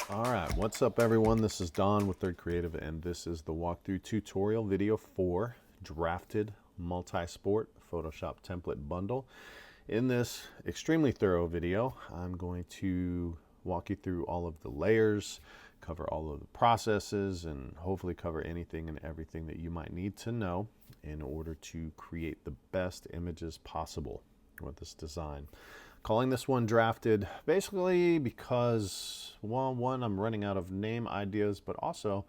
All right, what's up everyone? This is Don with Third Creative, and this is the walkthrough tutorial video for Drafted Multi-Sport Photoshop Template Bundle. In this extremely thorough video, I'm going to walk you through all of the layers, cover all of the processes, and hopefully cover anything and everything that you might need to know in order to create the best images possible with this design. Calling this one Drafted basically because, well, one, I'm running out of name ideas, but also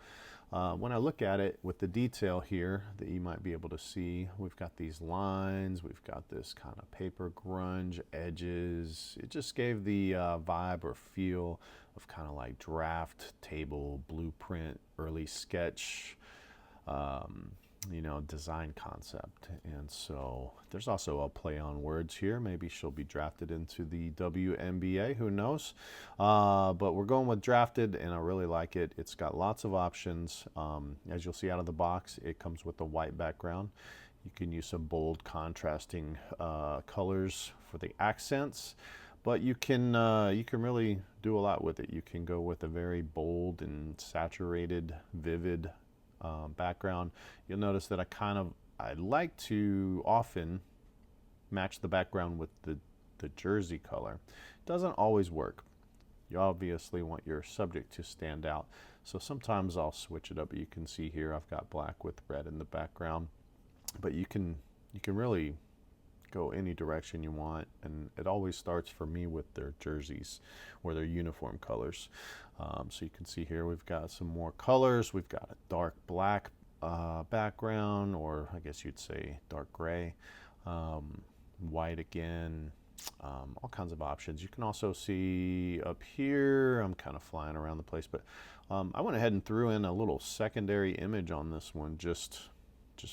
when I look at it with the detail here that you might be able to see, we've got these lines, we've got this kind of paper grunge edges. It just gave the vibe or feel of kind of like draft, table, blueprint, early sketch, design concept. And so there's also a play on words here. Maybe she'll be drafted into the WNBA, who knows? But we're going with Drafted, and I really like it. It's got lots of options. As you'll see out of the box, it comes with a white background. You can use some bold contrasting colors for the accents, but you can really do a lot with it. You can go with a very bold and saturated, vivid background. You'll notice that I like to often match the background with the jersey color. It doesn't always work. You obviously want your subject to stand out. So sometimes I'll switch it up. You can see here I've got black with red in the background, but you can really go any direction you want, and it always starts for me with their jerseys or their uniform colors. So you can see here we've got some more colors. We've got a dark black background, or I guess you'd say dark gray, white again, all kinds of options. You can also see up here, I'm kind of flying around the place, but I went ahead and threw in a little secondary image on this one just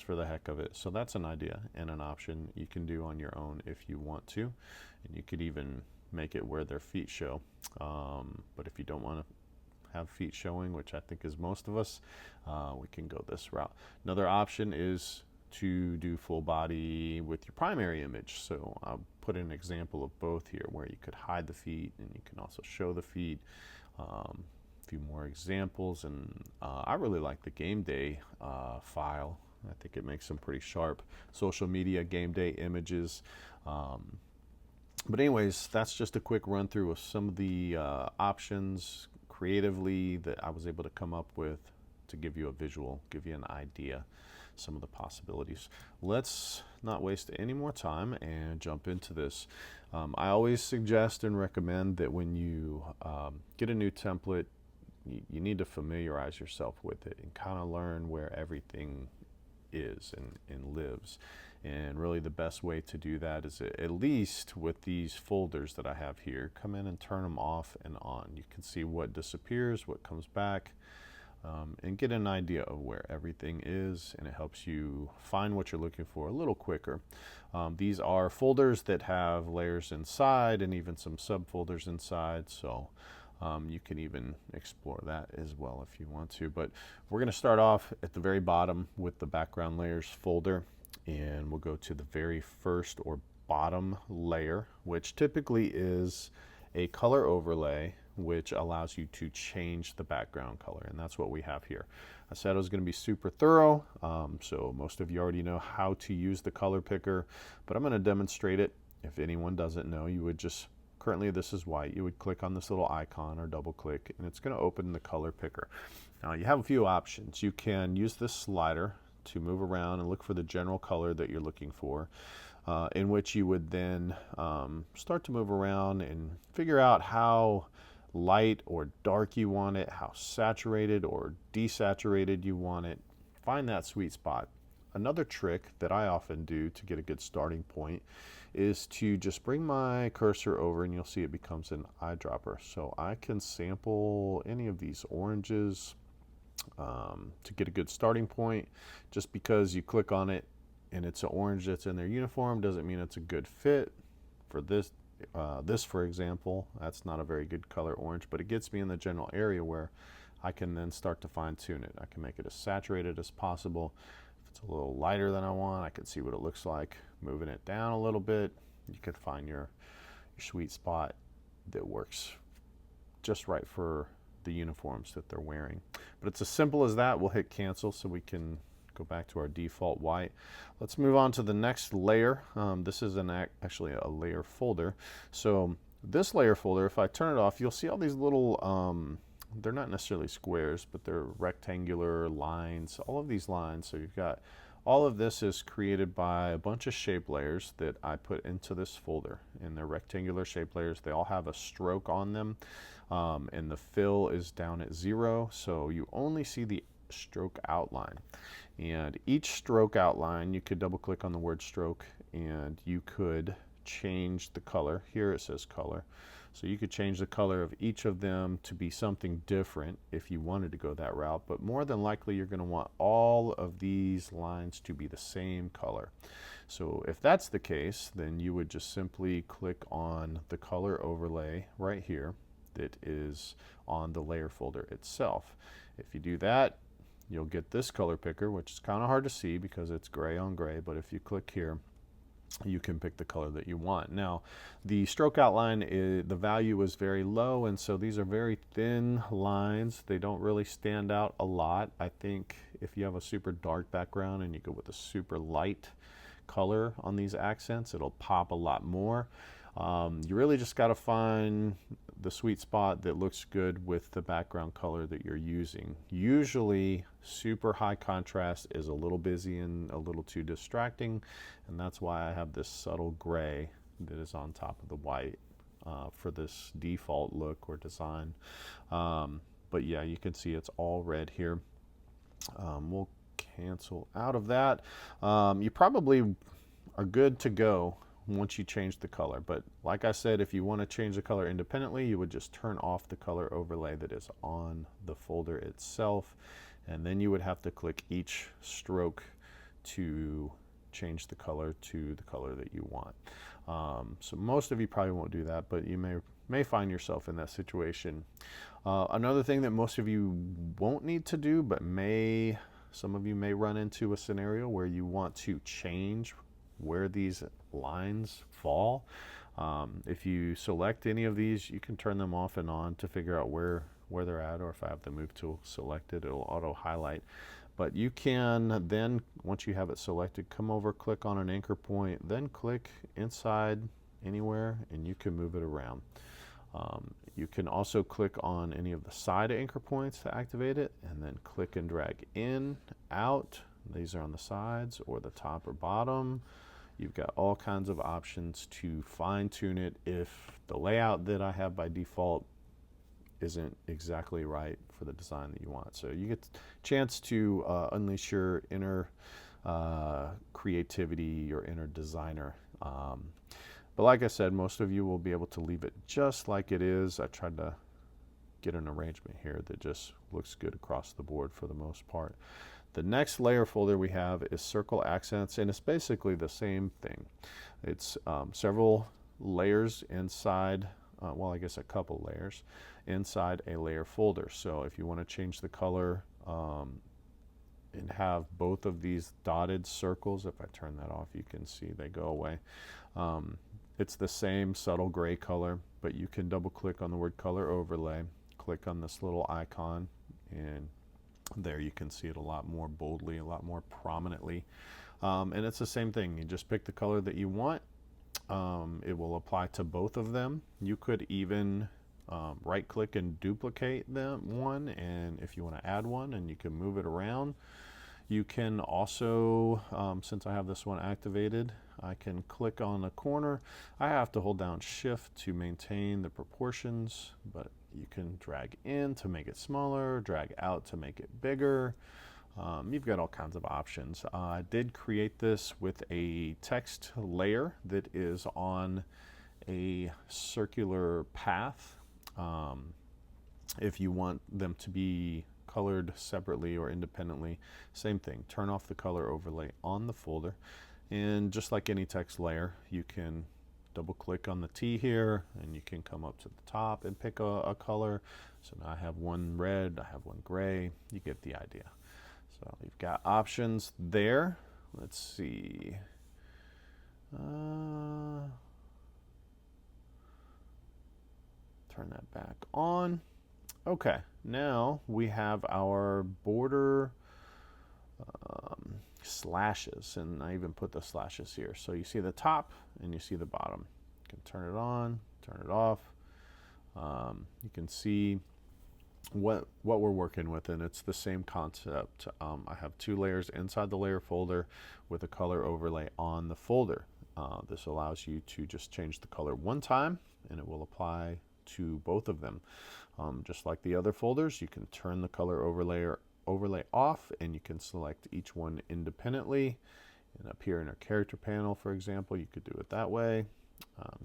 for the heck of it. So that's an idea and an option you can do on your own if you want to. And you could even make it where their feet show. But if you don't want to have feet showing, which I think is most of us, we can go this route. Another option is to do full body with your primary image. So I'll put an example of both here where you could hide the feet and you can also show the feet. A few more examples, and I really like the game day file. I think it makes some pretty sharp social media game day images. But anyways, that's just a quick run through of some of the options creatively that I was able to come up with to give you a visual, give you an idea, some of the possibilities. Let's not waste any more time and jump into this. I always suggest and recommend that when you get a new template, you need to familiarize yourself with it and kind of learn where everything is and lives. And really the best way to do that is, at least with these folders that I have here, come in and turn them off and on. You can see what disappears, what comes back, and get an idea of where everything is, and it helps you find what you're looking for a little quicker. These are folders that have layers inside and even some subfolders inside, so you can even explore that as well if you want to. But we're going to start off at the very bottom with the background layers folder, and we'll go to the very first or bottom layer, which typically is a color overlay, which allows you to change the background color, and that's what we have here. I said I was going to be super thorough, so most of you already know how to use the color picker, but I'm going to demonstrate it. If anyone doesn't know, you would just, currently this is white, you would click on this little icon or double click, and it's going to open the color picker. Now you have a few options. You can use this slider to move around and look for the general color that you're looking for, in which you would then start to move around and figure out how light or dark you want it, how saturated or desaturated you want it. Find that sweet spot. Another trick that I often do to get a good starting point is to just bring my cursor over, and you'll see it becomes an eyedropper. So I can sample any of these oranges to get a good starting point. Just because you click on it and it's an orange that's in their uniform doesn't mean it's a good fit for this. This, for example, that's not a very good color orange, but it gets me in the general area where I can then start to fine tune it. I can make it as saturated as possible. If it's a little lighter than I want, I can see what it looks like. Moving it down a little bit, you can find your sweet spot that works just right for the uniforms that they're wearing. But it's as simple as that. We'll hit cancel so we can go back to our default white. Let's move on to the next layer. This is actually a layer folder. So this layer folder, if I turn it off, you'll see all these little, they're not necessarily squares, but they're rectangular lines, all of these lines. So you've got all of this is created by a bunch of shape layers that I put into this folder, and they're rectangular shape layers. They all have a stroke on them, and the fill is down at 0, so you only see the stroke outline. And each stroke outline, you could double click on the word stroke and you could change the color. Here it says color. So you could change the color of each of them to be something different if you wanted to go that route, but more than likely you're going to want all of these lines to be the same color. So if that's the case, then you would just simply click on the color overlay right here that is on the layer folder itself. If you do that, you'll get this color picker, which is kind of hard to see because it's gray on gray, but if you click here, you can pick the color that you want. Now, the stroke outline, the value is very low, and so these are very thin lines. They don't really stand out a lot. I think if you have a super dark background and you go with a super light color on these accents, it'll pop a lot more. You really just got to find the sweet spot that looks good with the background color that you're using. Usually super high contrast is a little busy and a little too distracting, and that's why I have this subtle gray that is on top of the white for this default look or design. But yeah, you can see it's all red here. We'll cancel out of that. You probably are good to go once you change the color, but like I said, if you want to change the color independently, you would just turn off the color overlay that is on the folder itself, and then you would have to click each stroke to change the color to the color that you want. So most of you probably won't do that, but you may find yourself in that situation. Another thing that most of you won't need to do, but some of you may run into a scenario where you want to change where these lines fall. If you select any of these, you can turn them off and on to figure out where they're at, or if I have the move tool selected, it'll auto highlight. But you can then, once you have it selected, come over, click on an anchor point, then click inside anywhere, and you can move it around. You can also click on any of the side anchor points to activate it, and then click and drag in, out. These are on the sides or the top or bottom. You've got all kinds of options to fine tune it if the layout that I have by default isn't exactly right for the design that you want. So you get a chance to unleash your inner creativity, your inner designer. But like I said, most of you will be able to leave it just like it is. I tried to get an arrangement here that just looks good across the board for the most part. The next layer folder we have is circle accents, and it's basically the same thing. It's several layers inside, well, I guess a couple layers inside a layer folder. So if you want to change the color and have both of these dotted circles, if I turn that off, you can see they go away. It's the same subtle gray color, but you can double click on the word color overlay, click on this little icon, and there you can see it a lot more boldly, a lot more prominently. And it's the same thing. You just pick the color that you want. It will apply to both of them. You could even right click and duplicate one, and if you want to add one, and you can move it around. You can also, since I have this one activated, I can click on a corner. I have to hold down Shift to maintain the proportions, but you can drag in to make it smaller, drag out to make it bigger. You've got all kinds of options. I did create this with a text layer that is on a circular path. If you want them to be colored separately or independently, same thing. Turn off the color overlay on the folder, and just like any text layer, you can double click on the T here, and you can come up to the top and pick a color. So now I have one red, I have one gray. You get the idea. So you've got options there. Let's see. Turn that back on. Okay, now we have our border slashes, and I even put the slashes here. So you see the top and you see the bottom. You can turn it on, turn it off. You can see what we're working with, and it's the same concept. I have 2 layers inside the layer folder with a color overlay on the folder. This allows you to just change the color one time and it will apply to both of them. Just like the other folders, you can turn the color overlay off and you can select each one independently. And up here in our character panel, for example, you could do it that way.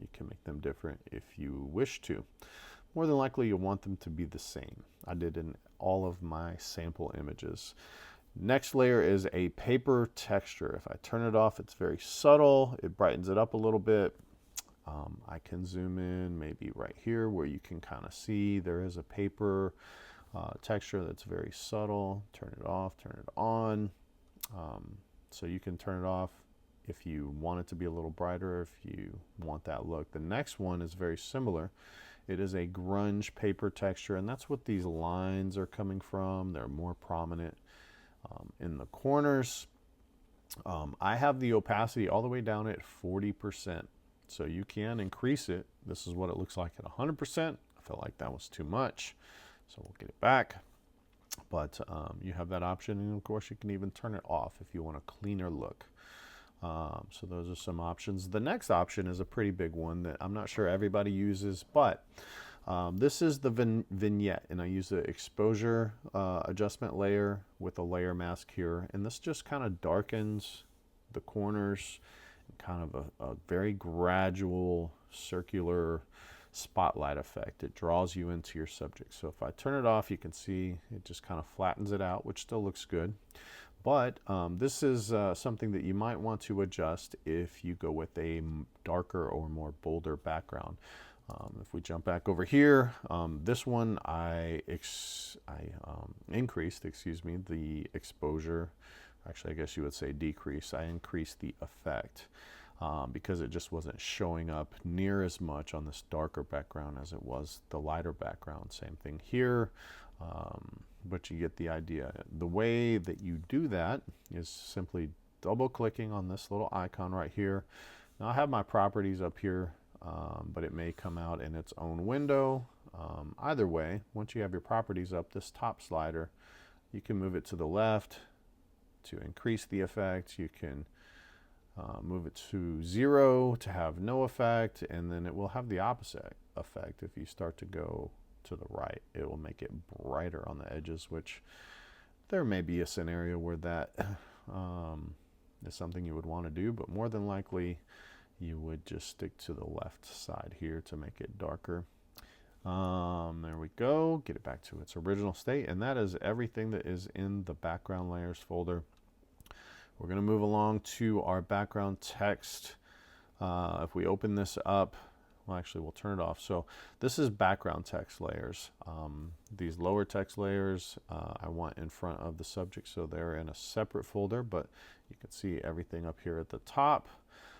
You can make them different if you wish to. More than likely you'll want them to be the same. I did in all of my sample images. Next layer is a paper texture. If I turn it off, it's very subtle. It brightens it up a little bit. I can zoom in maybe right here where you can kind of see there is a paper texture that's very subtle. Turn it off, turn it on. So you can turn it off if you want it to be a little brighter, if you want that look. The next one is very similar. It is a grunge paper texture, and that's what these lines are coming from. They're more prominent in the corners. I have the opacity all the way down at 40%. So you can increase it. This is what it looks like at 100%. I felt like that was too much, so we'll get it back. But you have that option, and of course you can even turn it off if you want a cleaner look. So those are some options. The next option is a pretty big one that I'm not sure everybody uses, but this is the vignette, and I use the exposure adjustment layer with a layer mask here, and this just kind of darkens the corners, kind of a very gradual circular spotlight effect. It draws you into your subject. So if I turn it off, you can see it just kind of flattens it out, which still looks good. But this is something that you might want to adjust if you go with a darker or more bolder background. If we jump back over here, this one I increased, the exposure. Actually, I guess you would say decrease. I increased the effect because it just wasn't showing up near as much on this darker background as it was the lighter background. Same thing here, but you get the idea. The way that you do that is simply double clicking on this little icon right here. Now I have my properties up here, but it may come out in its own window. Either way, once you have your properties up, this top slider, you can move it to the left to increase the effect. You can move it to 0 to have no effect, and then it will have the opposite effect. If you start to go to the right, it will make it brighter on the edges, which there may be a scenario where that is something you would want to do, but more than likely you would just stick to the left side here to make it darker. There we go. Get it back to its original state, and that is everything that is in the background layers folder. We're going to move along to our background text. If we open this up, well, actually we'll turn it off. So this is background text layers. These lower text layers I want in front of the subject, so they're in a separate folder, but you can see everything up here at the top.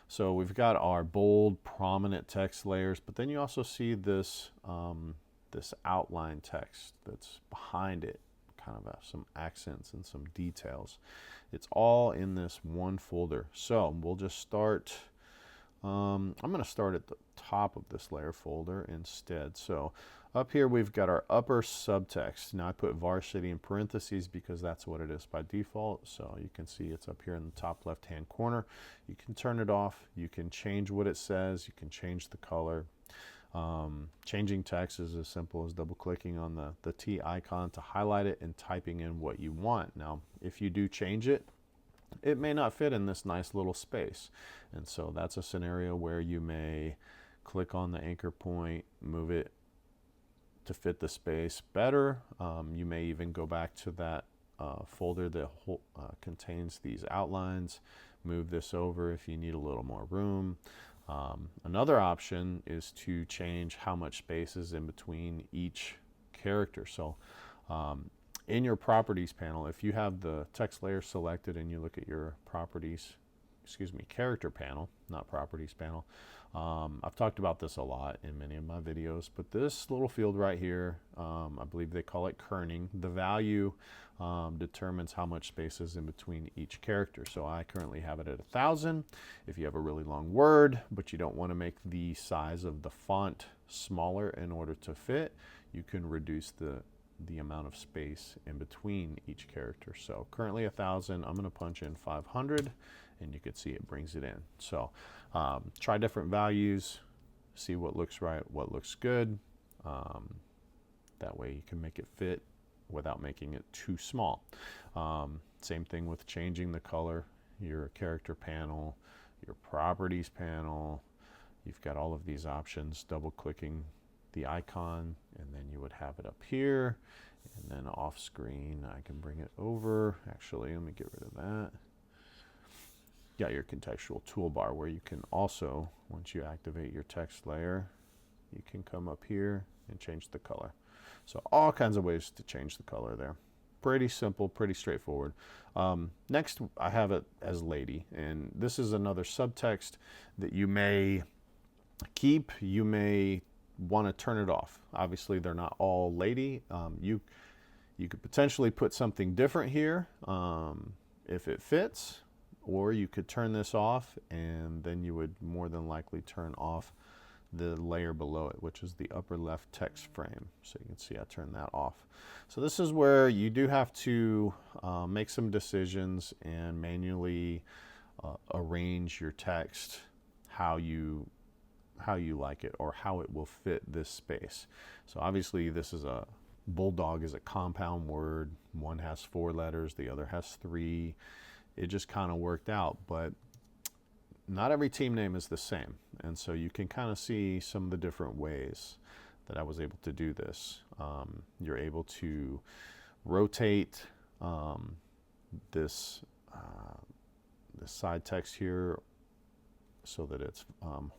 So we've got our bold, prominent text layers, but then you also see this, this outline text that's behind it, kind of some accents and some details. It's all in this one folder. So we'll just start, I'm going to start at the top of this layer folder instead. So up here we've got our upper subtext. Now I put varsity in parentheses because that's what it is by default. So you can see it's up here in the top left hand corner. You can turn it off. You can change what it says. You can change the color. Changing text is as simple as double clicking on the T icon to highlight it and typing in what you want. Now if you do change it, it may not fit in this nice little space, and so that's a scenario where you may click on the anchor point, move it to fit the space better. You may even go back to that folder that contains these outlines, move this over if you need a little more room. Another option is to change how much space is in between each character. So in your properties panel, if you have the text layer selected and you look at your properties excuse me, character panel, not properties panel. I've talked about this a lot in many of my videos, but this little field right here, I believe they call it kerning. The value determines how much space is in between each character. So I currently have it at 1,000. If you have a really long word, but you don't want to make the size of the font smaller in order to fit, you can reduce the amount of space in between each character. So currently 1,000, I'm going to punch in 500, and you can see it brings it in. So try different values, see what looks right, what looks good. That way you can make it fit without making it too small. Same thing with changing the color, your character panel, your properties panel. You've got all of these options, double clicking the icon, and then you would have it up here, and then off screen I can bring it over. Actually, let me get rid of that. Got your contextual toolbar where you can also, once you activate your text layer, you can come up here and change the color. So all kinds of ways to change the color there. Pretty simple, pretty straightforward. Next, I have it as lady, and this is another subtext that you may keep, you may want to turn it off. Obviously, they're not all lady. You could potentially put something different here if it fits, or you could turn this off, and then you would more than likely turn off the layer below it, which is the upper left text frame. So you can see I turned that off. So this is where you do have to make some decisions and manually arrange your text how you like it, or how it will fit this space. So obviously this is a bulldog is a compound word. One has 4 letters, the other has 3. It just kind of worked out, but not every team name is the same. And so you can kind of see some of the different ways that I was able to do this. You're able to rotate this side text here so that it's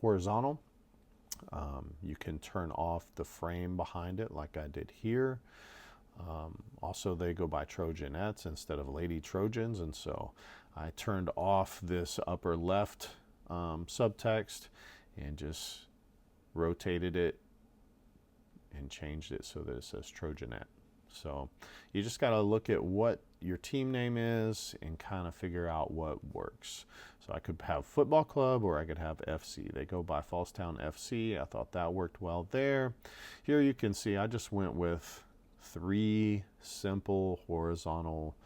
horizontal. You can turn off the frame behind it like I did here. Also, they go by Trojanettes instead of Lady Trojans, and so I turned off this upper left subtext and just rotated it and changed it so that it says Trojanette. So you just got to look at what your team name is and kind of figure out what works. So I could have football club, or I could have FC. They go by Fallstown FC. I thought that worked well there. Here you can see I just went with 3 simple horizontal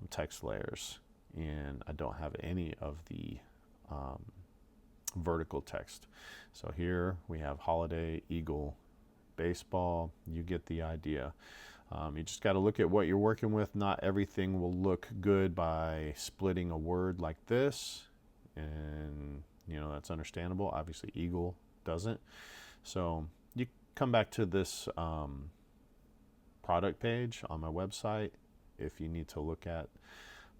text layers, and I don't have any of the vertical text. So here we have holiday, eagle, baseball. You get the idea. You just got to look at what you're working with. Not everything will look good by splitting a word like this, and that's understandable. Obviously eagle doesn't. So you come back to this product page on my website. If you need to look at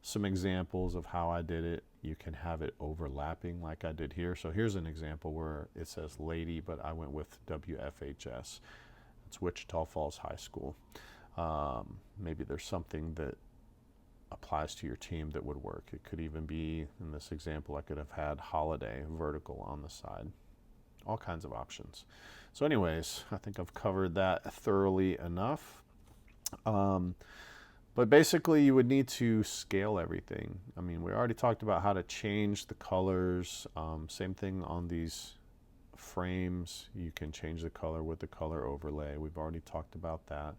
some examples of how I did it, you can have it overlapping like I did here. So here's an example where it says lady, but I went with WFHS. It's Wichita Falls High School. Maybe there's something that applies to your team that would work. It could even be, in this example, I could have had holiday vertical on the side. All kinds of options. So anyways, I think I've covered that thoroughly enough. But basically you would need to scale everything. I mean, we already talked about how to change the colors. Same thing on these frames. You can change the color with the color overlay. We've already talked about that.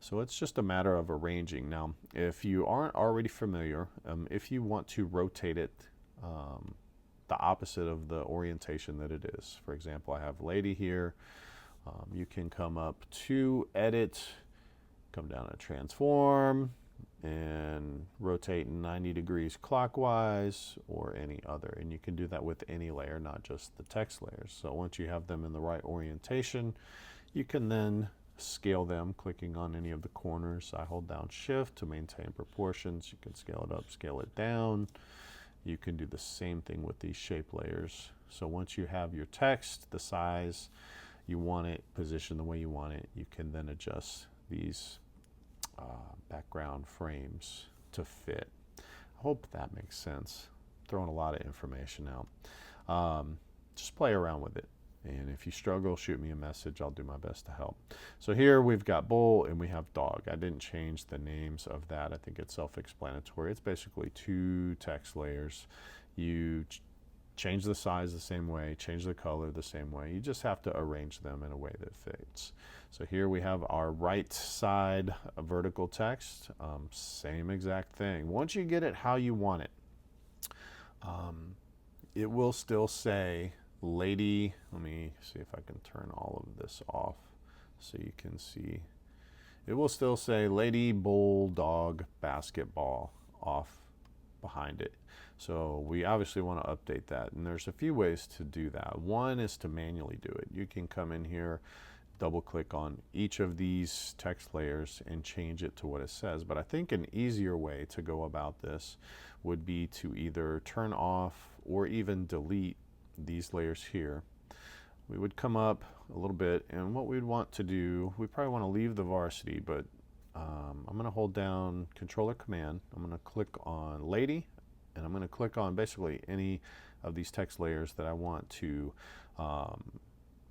So it's just a matter of arranging. Now, if you aren't already familiar, if you want to rotate it the opposite of the orientation that it is. For example, I have lady here. You can come up to edit, come down to transform, and rotate 90 degrees clockwise or any other. And you can do that with any layer, not just the text layers. So once you have them in the right orientation, you can then scale them clicking on any of the corners. I hold down shift to maintain proportions. You can scale it up, scale it down. You can do the same thing with these shape layers. So once you have your text, the size you want it, positioned the way you want it, you can then adjust these background frames to fit. I hope that makes sense. throwing a lot of information out. Just play around with it. And if you struggle, shoot me a message. I'll do my best to help. So here we've got bull and we have dog. I didn't change the names of that. I think it's self-explanatory. It's basically 2 text layers. You change the size the same way, change the color the same way. You just have to arrange them in a way that fits. So here we have our right side vertical text. Same exact thing. Once you get it how you want it, it will still say lady. Let me see if I can turn all of this off so you can see. It will still say lady, bull, dog, basketball off behind it. So we obviously want to update that, and there's a few ways to do that. One is to manually do it. You can come in here, double click on each of these text layers and change it to what it says. But I think an easier way to go about this would be to either turn off or even delete these layers here. We would come up a little bit, and what we'd want to do, we probably want to leave the varsity, but I'm going to hold down Controller Command. I'm going to click on lady, and I'm going to click on basically any of these text layers that I want to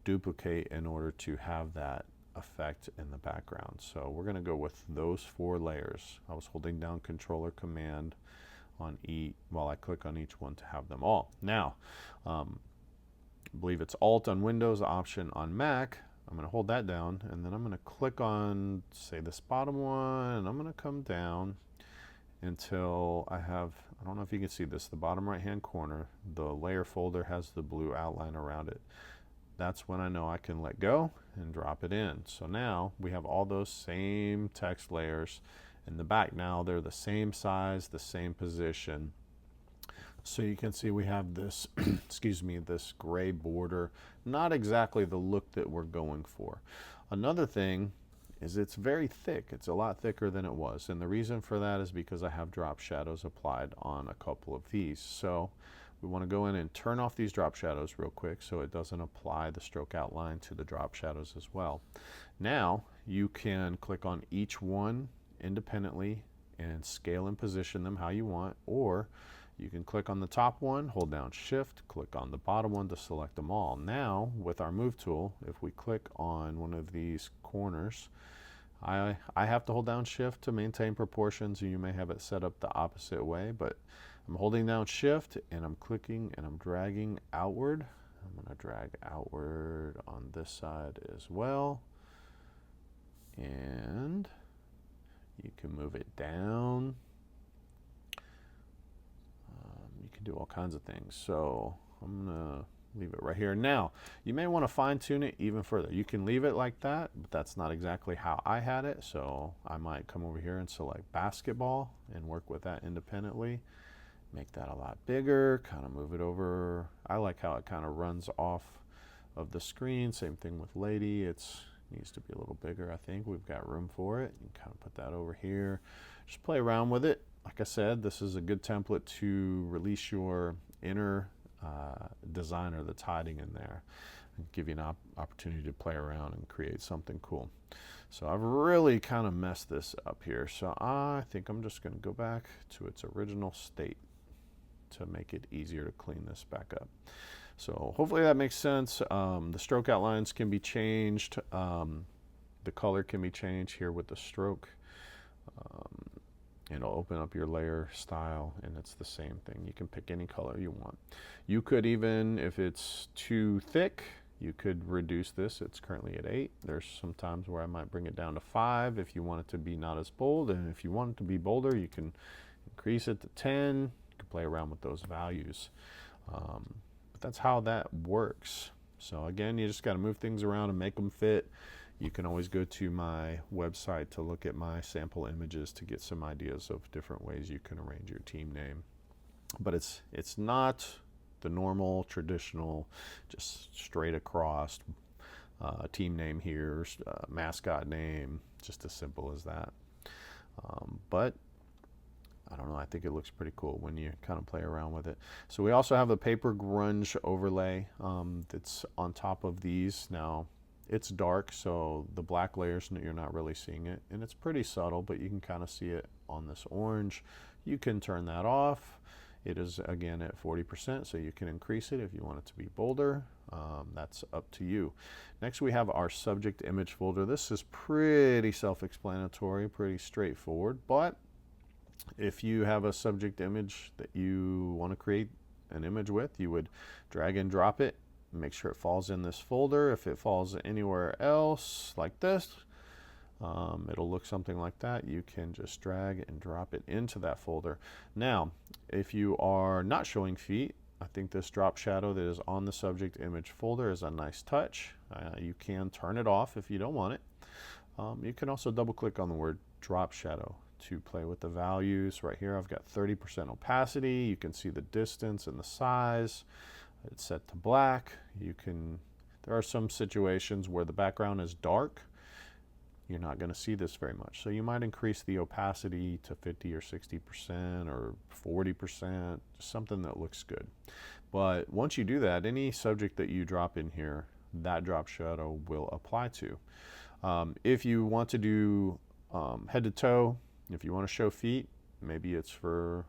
duplicate in order to have that effect in the background. So we're going to go with those 4 layers. I was holding down Controller Command on while I click on each one to have them all. Now, I believe it's Alt on Windows, Option on Mac. I'm going to hold that down, and then I'm going to click on, say, this bottom one, and I'm going to come down until I have, I don't know if you can see this, the bottom right-hand corner, the layer folder has the blue outline around it. That's when I know I can let go and drop it in. So now we have all those same text layers in the back. Now they're the same size, the same position. So you can see we have this, excuse me, this gray border, not exactly the look that we're going for. Another thing is it's very thick. It's a lot thicker than it was. And the reason for that is because I have drop shadows applied on a couple of these. So we want to go in and turn off these drop shadows real quick so it doesn't apply the stroke outline to the drop shadows as well. Now you can click on each one independently and scale and position them how you want, or you can click on the top one, hold down Shift, click on the bottom one to select them all. Now, with our Move tool, if we click on one of these corners, I have to hold down Shift to maintain proportions. You may have it set up the opposite way, but I'm holding down Shift and I'm clicking and I'm dragging outward. I'm going to drag outward on this side as well. And you can move it down. You can do all kinds of things. So I'm going to leave it right here. Now, you may want to fine tune it even further. You can leave it like that, but that's not exactly how I had it. So I might come over here and select basketball and work with that independently. Make that a lot bigger, kind of move it over. I like how it kind of runs off of the screen. Same thing with lady. It needs to be a little bigger, I think. We've got room for it. You can kind of put that over here. Just play around with it. Like I said, this is a good template to release your inner designer that's hiding in there and give you an opportunity to play around and create something cool. So I've really kind of messed this up here. So I think I'm just going to go back to its original state to make it easier to clean this back up. So hopefully that makes sense. The stroke outlines can be changed. The color can be changed here with the stroke. It'll open up your layer style, and it's the same thing. You can pick any color you want. You could even, if it's too thick, you could reduce this. It's currently at 8. There's some times where I might bring it down to 5 if you want it to be not as bold, and if you want it to be bolder, you can increase it to 10. You can play around with those values. But that's how that works. So again, you just got to move things around and make them fit. You can always go to my website to look at my sample images to get some ideas of different ways you can arrange your team name. But it's not the normal, traditional, just straight across team name here, mascot name, just as simple as that. But I don't know, I think it looks pretty cool when you kind of play around with it. So we also have the paper grunge overlay that's on top of these. Now, it's dark, so the black layers, you're not really seeing it, and it's pretty subtle, but you can kind of see it on this orange. You can turn that off. It is again at 40%, so you can increase it if you want it to be bolder. That's up to you. Next we have our subject image folder. This is pretty self-explanatory, pretty straightforward, but if you have a subject image that you want to create an image with, you would drag and drop it, make sure it falls in this folder. If it falls anywhere else like this, it'll look something like that. You can just drag and drop it into that folder. Now, if you are not showing feet, I think this drop shadow that is on the subject image folder is a nice touch. You can turn it off if you don't want it. You can also double click on the word drop shadow to play with the values. Right here I've got 30% opacity. You can see the distance and the size. It's set to black. There are some situations where the background is dark. You're not going to see this very much. So you might increase the opacity to 50 or 60% or 40%, something that looks good. But once you do that, any subject that you drop in here, that drop shadow will apply to. If you want to do head to toe, if you want to show feet, maybe it's for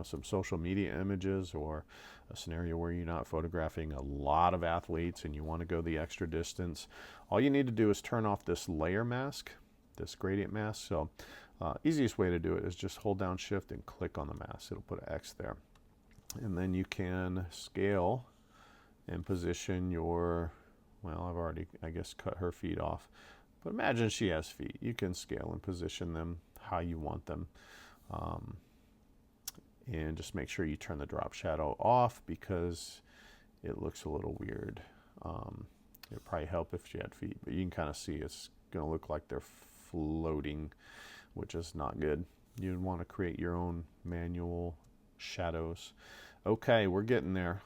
some social media images or a scenario where you're not photographing a lot of athletes and you want to go the extra distance, all you need to do is turn off this layer mask, this gradient mask. So easiest way to do it is just hold down shift and click on the mask. It'll put an X there. And then you can scale and position your, well, I've already, I guess, cut her feet off. But imagine she has feet. You can scale and position them how you want them. And just make sure you turn the drop shadow off because it looks a little weird. It'd probably help if she had feet, but you can kind of see it's going to look like they're floating, which is not good. You'd want to create your own manual shadows. Okay, we're getting there.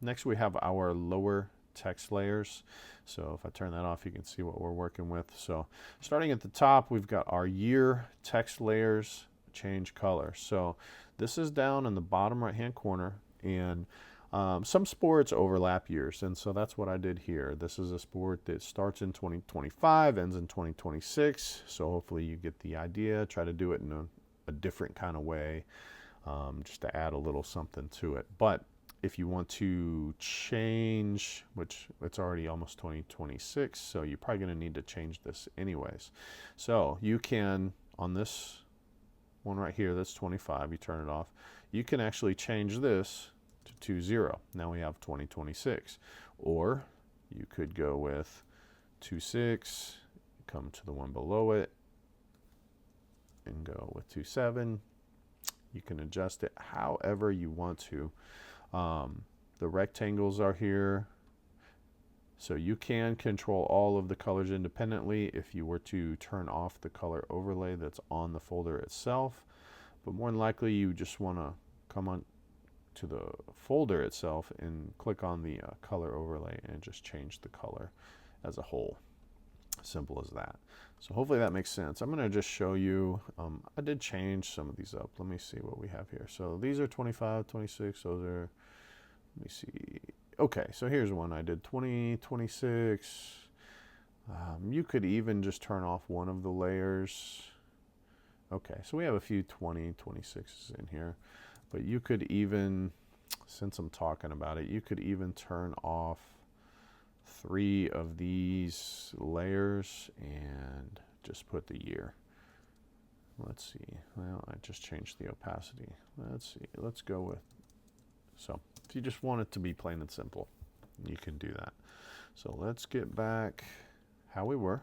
Next we have our lower text layers. So if I turn that off, you can see what we're working with. So starting at the top, we've got our year text layers, change color. So this is down in the bottom right hand corner, and some sports overlap years, and so that's what I did here. This is a sport that starts in 2025, ends in 2026, so hopefully you get the idea. Try to do it in a different kind of way, just to add a little something to it. But if you want to change, which it's already almost 2026, so you're probably going to need to change this anyways. So you can, on this one right here, that's 25, you turn it off, you can actually change this to 20. Now we have 2026. Or you could go with 26, come to the one below it, and go with 27. You can adjust it however you want to. The rectangles are here, so you can control all of the colors independently if you were to turn off the color overlay that's on the folder itself. But more than likely you just want to come on to the folder itself and click on the color overlay and just change the color as a whole. Simple as that. So hopefully that makes sense. I'm going to just show you, I did change some of these up. Let me see what we have here. So these are 25, 26, those are, let me see. Okay, so here's one I did, 20, 26. You could even just turn off one of the layers. Okay, so we have a few 20, 26s in here. But you could even, since I'm talking about it, you could even turn off 3 of these layers and just put the year. Let's see. Well, I just changed the opacity. Let's see. Let's go with, so if you just want it to be plain and simple, you can do that. So let's get back how we were.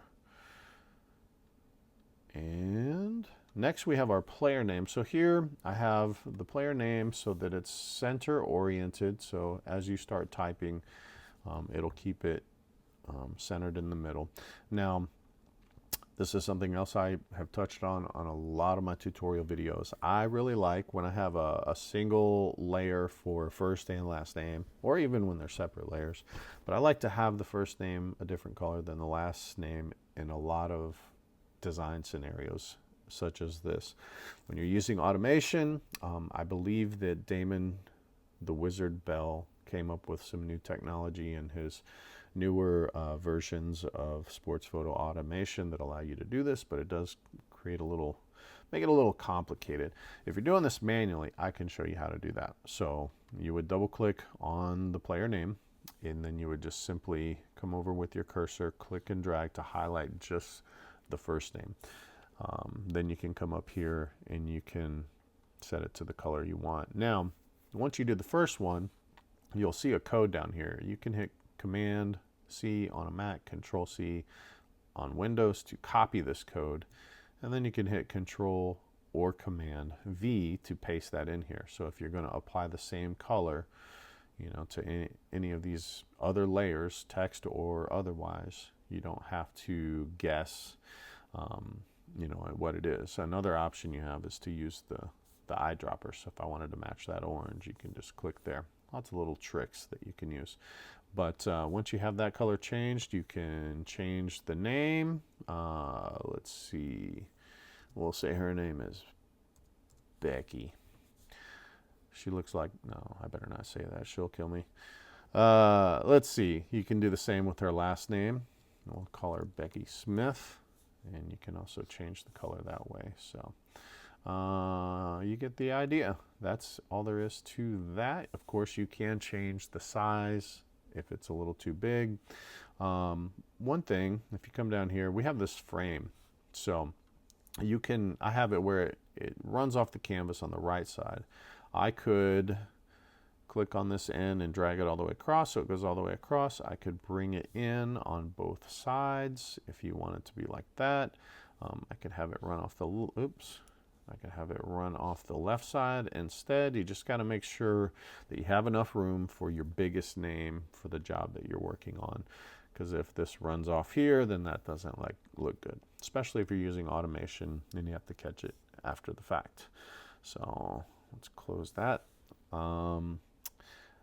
And next we have our player name. So here I have the player name so that it's center oriented. So as you start typing, it'll keep it centered in the middle. Now, this is something else I have touched on a lot of my tutorial videos. I really like when I have a single layer for first and last name, or even when they're separate layers. But I like to have the first name a different color than the last name in a lot of design scenarios such as this. When you're using automation, I believe that Damon the Wizard Bell came up with some new technology in his newer versions of sports photo automation that allow you to do this, but it does create a little make it a little complicated. If you're doing this manually, I can show you how to do that. So you would double click on the player name, and then you would just simply come over with your cursor, click and drag to highlight just the first name. Then you can come up here and you can set it to the color you want. Now, once you do the first one, you'll see a code down here. You can hit Command C on a Mac, Control C on Windows to copy this code, and then you can hit Control or Command V to paste that in here. So if you're going to apply the same color, you know, to any of these other layers, text or otherwise, you don't have to guess, you know, what it is. Another option you have is to use the eyedropper. So if I wanted to match that orange, you can just click there. Lots of little tricks that you can use. But once you have that color changed, you can change the name. Let's see. We'll say her name is Becky. She looks like, no, I better not say that. She'll kill me. Let's see. You can do the same with her last name. We'll call her Becky Smith. And you can also change the color that way. So you get the idea. That's all there is to that. Of course, you can change the size if it's a little too big. One thing, if you come down here, we have this frame. So you can, I have it where it runs off the canvas on the right side. I could click on this end and drag it all the way across so it goes all the way across. I could bring it in on both sides if you want it to be like that. I could have it run off the, I could have it run off the left side instead. You just got to make sure that you have enough room for your biggest name for the job that you're working on. Because if this runs off here, then that doesn't look good, especially if you're using automation and you have to catch it after the fact. So let's close that.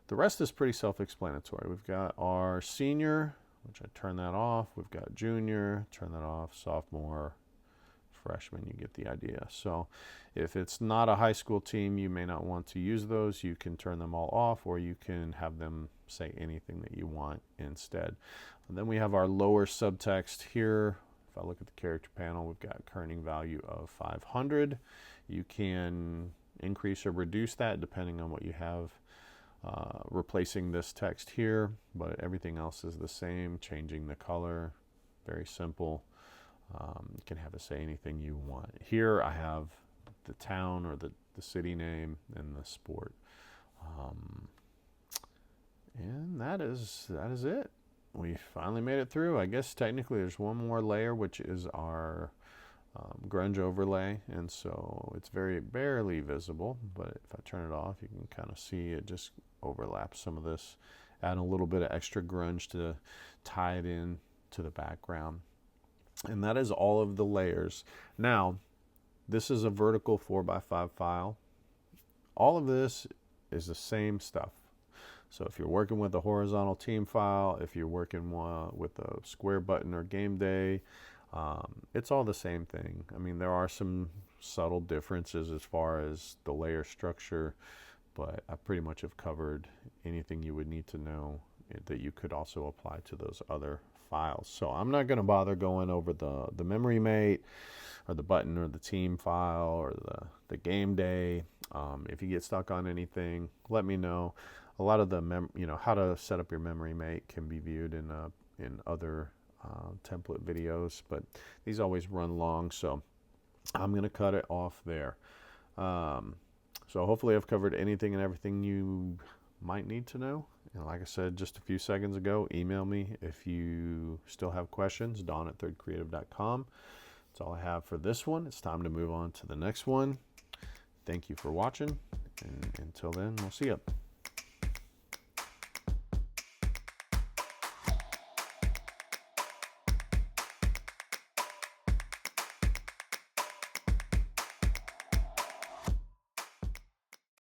The rest is pretty self-explanatory. We've got our senior, which I turn that off. We've got junior, turn that off. Sophomore, freshman, you get the idea. So if it's not a high school team, you may not want to use those. You can turn them all off, or you can have them say anything that you want instead. And then we have our lower subtext here. If I look at the character panel, we've got kerning value of 500. You can increase or reduce that depending on what you have replacing this text here, but everything else is the same. Changing the color, very simple. You can have it say anything you want. Here I have the town or the city name and the sport. And that is it. We finally made it through. I guess technically there's one more layer, which is our grunge overlay, and so it's very barely visible, but if I turn it off, you can kind of see it just overlaps some of this, add a little bit of extra grunge to tie it in to the background. And that is all of the layers. Now, this is a vertical 4x5 file. All of this is the same stuff. So if you're working with a horizontal team file, if you're working with a square button or game day, it's all the same thing. I mean, there are some subtle differences as far as the layer structure, but I pretty much have covered anything you would need to know that you could also apply to those other files. So I'm not going to bother going over the memory mate or the button or the team file or the game day. If you get stuck on anything, let me know. A lot of the how to set up your memory mate can be viewed in other template videos, but these always run long, so I'm going to cut it off there. So hopefully I've covered anything and everything you might need to know. And like I said just a few seconds ago, email me if you still have questions, don@thirdcreative.com. That's all I have for this one. It's time to move on to the next one. Thank you for watching, and until then, we'll see you.